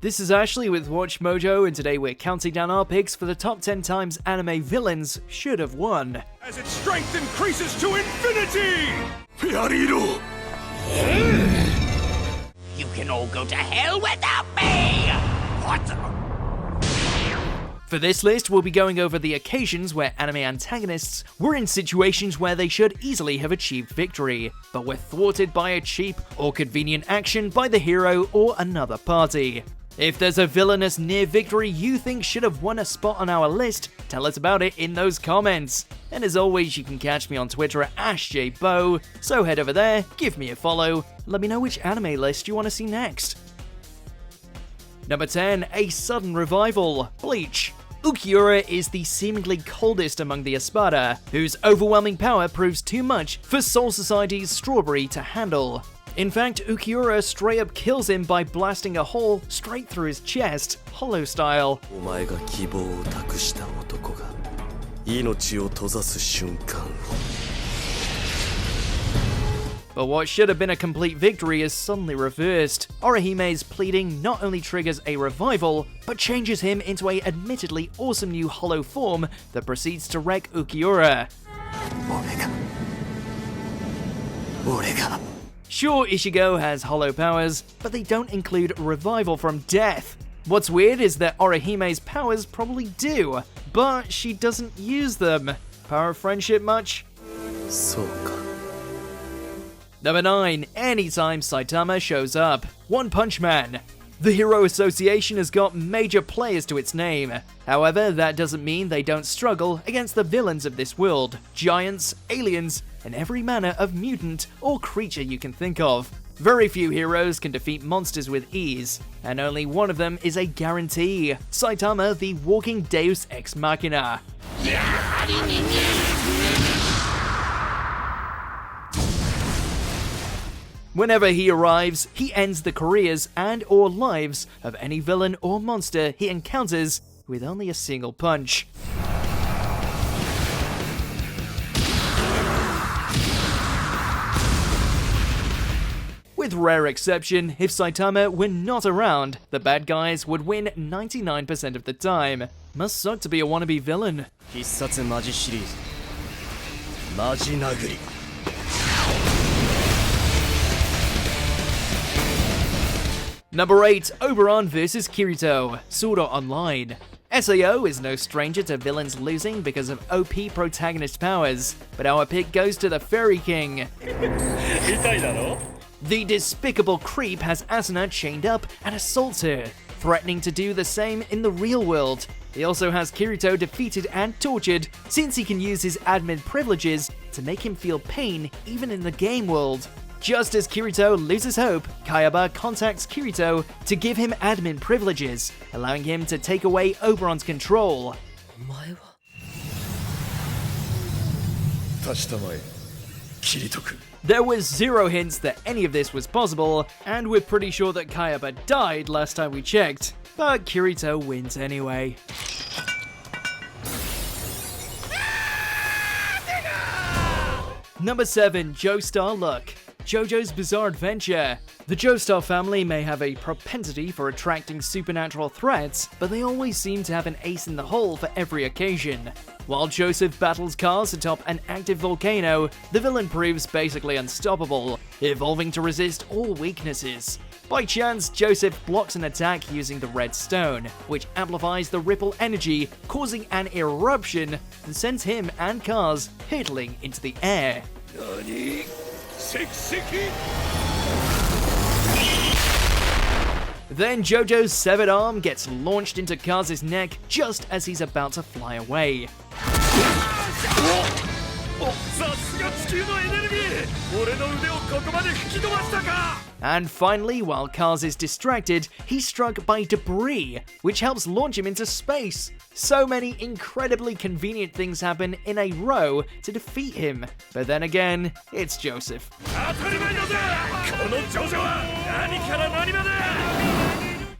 This is Ashley with Watch Mojo, and today we're counting down our picks for the top 10 times anime villains should have won. As its strength increases to infinity! Kirito! You can all go to hell without me! What? For this list, we'll be going over the occasions where anime antagonists were in situations where they should easily have achieved victory, but were thwarted by a cheap or convenient action by the hero or another party. If there's a villainous near victory you think should have won a spot on our list, tell us about it in those comments. And as always, you can catch me on Twitter at AshJBo, so head over there, give me a follow, let me know which anime list you want to see next. Number 10, a sudden revival, Bleach. Ukiura is the seemingly coldest among the Espada, whose overwhelming power proves too much for Soul Society's Strawberry to handle. In fact, Ukiura straight up kills him by blasting a hole straight through his chest, Hollow style. But what should have been a complete victory is suddenly reversed. Orihime's pleading not only triggers a revival, but changes him into a admittedly awesome new hollow form that proceeds to wreck Ukiura. Sure, Ichigo has hollow powers, but they don't include revival from death. What's weird is that Orihime's powers probably do, but she doesn't use them. Power of friendship much? Number 9, anytime Saitama shows up, One Punch Man. The Hero Association has got major players to its name. However, that doesn't mean they don't struggle against the villains of this world, giants, aliens, and every manner of mutant or creature you can think of. Very few heroes can defeat monsters with ease, and only one of them is a guarantee: Saitama, the walking Deus Ex Machina. Whenever he arrives, he ends the careers and or lives of any villain or monster he encounters with only a single punch. With rare exception, if Saitama were not around, the bad guys would win 99% of the time. Must suck to be a wannabe villain. Number 8, Oberon vs Kirito, Sword Art Online. SAO is no stranger to villains losing because of OP protagonist powers, but our pick goes to the Fairy King. The despicable creep has Asuna chained up and assaults her, threatening to do the same in the real world. He also has Kirito defeated and tortured, since he can use his admin privileges to make him feel pain even in the game world. Just as Kirito loses hope, Kayaba contacts Kirito to give him admin privileges, allowing him to take away Oberon's control. There was zero hints that any of this was possible, and we're pretty sure that Kayaba died last time we checked, but Kirito wins anyway. Number 7, Joestar Luck, JoJo's Bizarre Adventure. The Joestar family may have a propensity for attracting supernatural threats, but they always seem to have an ace in the hole for every occasion. While Joseph battles cars atop an active volcano, the villain proves basically unstoppable, evolving to resist all weaknesses. By chance, Joseph blocks an attack using the red stone, which amplifies the ripple energy, causing an eruption and sends him and cars hurtling into the air. Then JoJo's severed arm gets launched into Kaz's neck just as he's about to fly away. And finally, while Kaz is distracted, he's struck by debris, which helps launch him into space. So many incredibly convenient things happen in a row to defeat him. But then again, it's Joseph.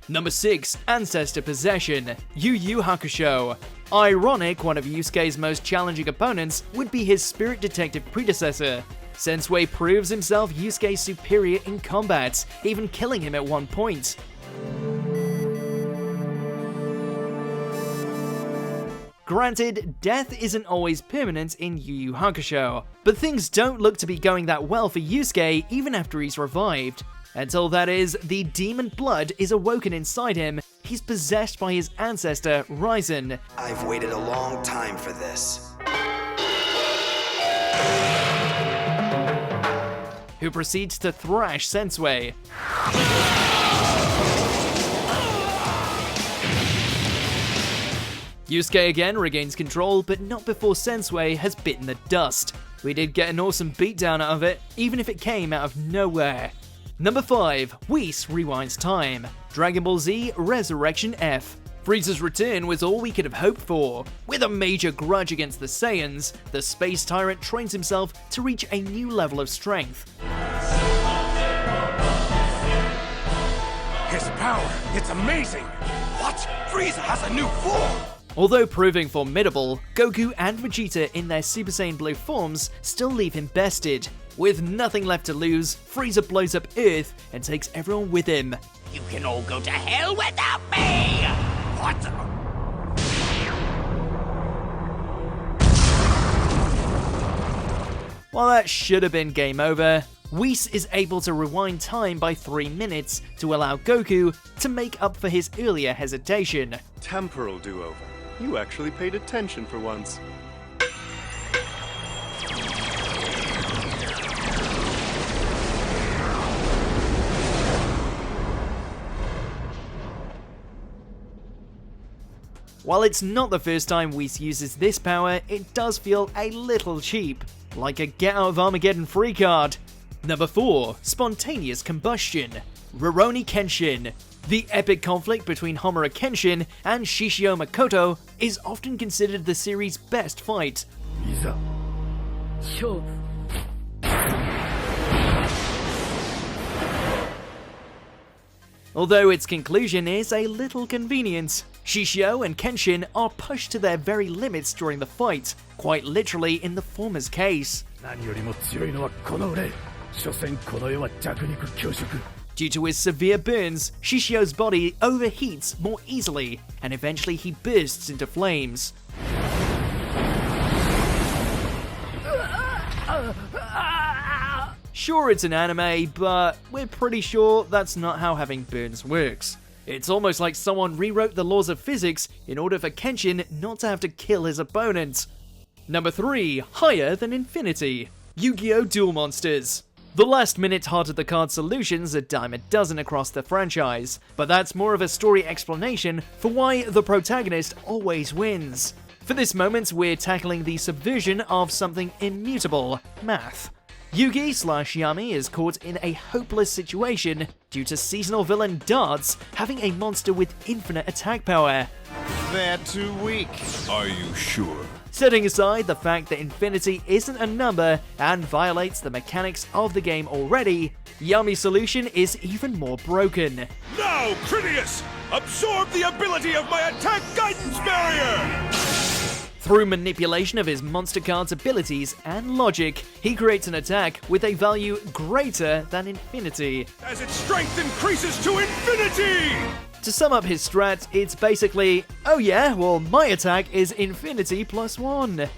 Number 6, Ancestor Possession, Yu Yu Hakusho. Ironic, one of Yusuke's most challenging opponents would be his spirit detective predecessor. Sensei proves himself Yusuke's superior in combat, even killing him at one point. Granted, death isn't always permanent in Yu Yu Hakusho, but things don't look to be going that well for Yusuke even after he's revived. Until that is, the demon blood is awoken inside him, he's possessed by his ancestor, Ryzen. I've waited a long time for this. Who proceeds to thrash Sensei. Yusuke again regains control, but not before Sensei has bitten the dust. We did get an awesome beatdown out of it, even if it came out of nowhere. Number 5, Whis rewinds time. Dragon Ball Z Resurrection F. Frieza's return was all we could have hoped for. With a major grudge against the Saiyans, the space tyrant trains himself to reach a new level of strength. His power, it's amazing! What? Frieza has a new form! Although proving formidable, Goku and Vegeta in their Super Saiyan Blue forms still leave him bested. With nothing left to lose, Frieza blows up Earth and takes everyone with him. You can all go to hell without me! What? While that should have been game over, Whis is able to rewind time by 3 minutes to allow Goku to make up for his earlier hesitation. Temporal do-over. You actually paid attention for once. While it's not the first time Whis uses this power, it does feel a little cheap, like a Get Out of Armageddon free card. Number 4, Spontaneous Combustion. Rurouni Kenshin. The epic conflict between Homura Kenshin and Shishio Makoto is often considered the series' best fight. Although its conclusion is a little convenient, Shishio and Kenshin are pushed to their very limits during the fight, quite literally in the former's case. Due to his severe burns, Shishio's body overheats more easily, and eventually he bursts into flames. Sure, it's an anime, but we're pretty sure that's not how having burns works. It's almost like someone rewrote the laws of physics in order for Kenshin not to have to kill his opponent. Number 3, Higher Than Infinity. Yu-Gi-Oh! Duel Monsters. The last-minute heart-of-the-card solutions are dime a dozen across the franchise, but that's more of a story explanation for why the protagonist always wins. For this moment, we're tackling the subversion of something immutable, math. Yugi/Yami is caught in a hopeless situation due to seasonal villain Darts having a monster with infinite attack power. They're too weak. Are you sure? Setting aside the fact that infinity isn't a number and violates the mechanics of the game already, Yami's solution is even more broken. Now, Critias! Absorb the ability of my attack guidance barrier! Through manipulation of his monster card's abilities and logic, he creates an attack with a value greater than infinity. As its strength increases to infinity! To sum up his strat, it's basically, oh yeah, well my attack is infinity +1.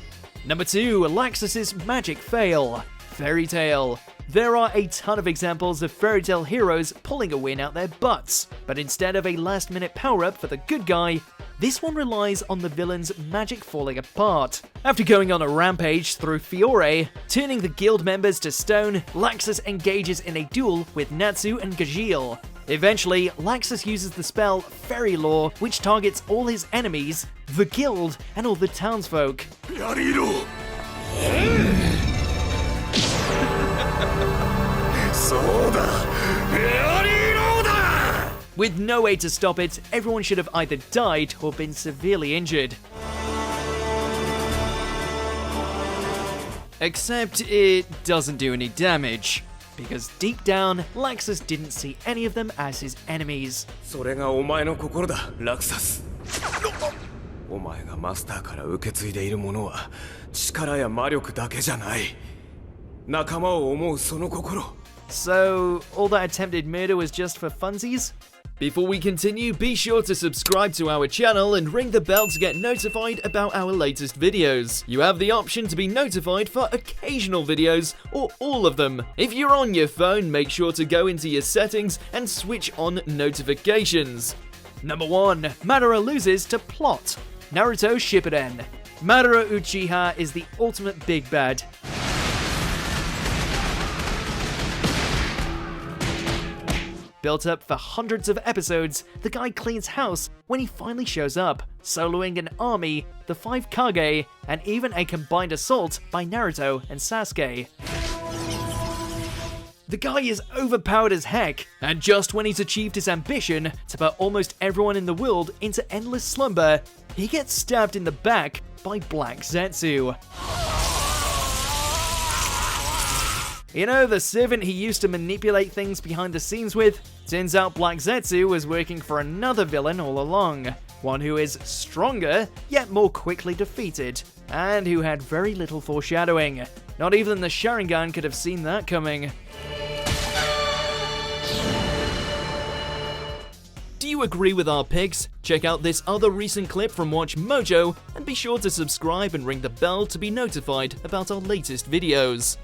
Number 2, Laxus's magic fail. Fairy Tail. There are a ton of examples of Fairy Tail heroes pulling a win out their butts, but instead of a last-minute power-up for the good guy, this one relies on the villain's magic falling apart. After going on a rampage through Fiore, turning the guild members to stone, Laxus engages in a duel with Natsu and Gajeel. Eventually, Laxus uses the spell Fairy Law, which targets all his enemies, the guild, and all the townsfolk. With no way to stop it, everyone should have either died or been severely injured. Except it doesn't do any damage, because deep down, Laxus didn't see any of them as his enemies. それがお前の心だ、ラクサス。お前がマスターから受け継いでいるものは力や魔力だけじゃない。仲間を思うその心 So, all that attempted murder was just for funsies? Before we continue, be sure to subscribe to our channel and ring the bell to get notified about our latest videos. You have the option to be notified for occasional videos or all of them. If you're on your phone, make sure to go into your settings and switch on notifications. Number 1. Madara loses to plot. Naruto Shippuden. Madara Uchiha is the ultimate big bad. Built up for hundreds of episodes, the guy cleans house when he finally shows up, soloing an army, the 5 Kage, and even a combined assault by Naruto and Sasuke. The guy is overpowered as heck, and just when he's achieved his ambition to put almost everyone in the world into endless slumber, he gets stabbed in the back by Black Zetsu. You know, the servant he used to manipulate things behind the scenes with? Turns out Black Zetsu was working for another villain all along. One who is stronger, yet more quickly defeated, and who had very little foreshadowing. Not even the Sharingan could have seen that coming. Do you agree with our picks? Check out this other recent clip from WatchMojo, and be sure to subscribe and ring the bell to be notified about our latest videos.